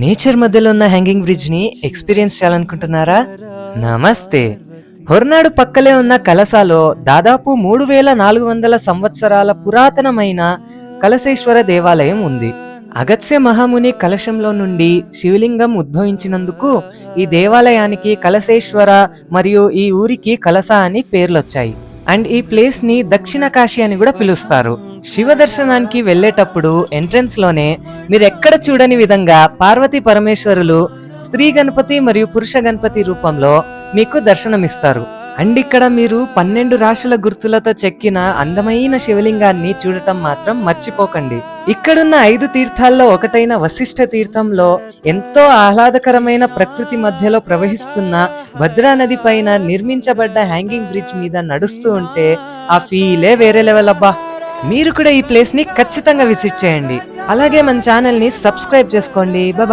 Nature మధ్యలో ఉన్న hanging bridge ని ఎక్స్పీరియన్స్ చేయాలనుకుంటున్నారా? నమస్తే. హొర్నాడు పక్కలే ఉన్న కలసాలో దాదాపు 3400 సంవత్సరాల పురాతనమైన కలశేశ్వర దేవాలయం ఉంది. అగత్స్య మహాముని కలశంలో నుండి శివలింగం ఉద్భవించినందుకు ఈ దేవాలయానికి కలశేశ్వర మరియు ఈ ఊరికి కలస అని పేర్లొచ్చాయి. అండ్ ఈ ప్లేస్ ని దక్షిణ కాశీ అని కూడా పిలుస్తారు. శివ దర్శనానికి వెళ్ళేటప్పుడు ఎంట్రన్స్ లోనే మీరు ఎక్కడ చూడని విధంగా పార్వతీ పరమేశ్వరులు స్త్రీ గణపతి మరియు పురుష గణపతి రూపంలో మీకు దర్శనమిస్తారు. అండ్ ఇక్కడ మీరు 12 రాశుల గుర్తులతో చెక్కిన అందమైన శివలింగాన్ని చూడటం మాత్రం మర్చిపోకండి. ఇక్కడున్న 5 తీర్థాల్లో ఒకటైన వశిష్ఠ తీర్థంలో ఎంతో ఆహ్లాదకరమైన ప్రకృతి మధ్యలో ప్రవహిస్తున్న భద్రా నది పైన నిర్మించబడ్డ హ్యాంగింగ్ బ్రిడ్జ్ మీద నడుస్తూ ఉంటే ఆ ఫీలే వేరే లెవెల్ అబ్బా. మీరు కూడా ఈ ప్లేస్ ని ఖచ్చితంగా విజిట్ చేయండి. అలాగే మన ఛానల్ ని సబ్స్క్రైబ్ చేసుకోండి. బాయ్.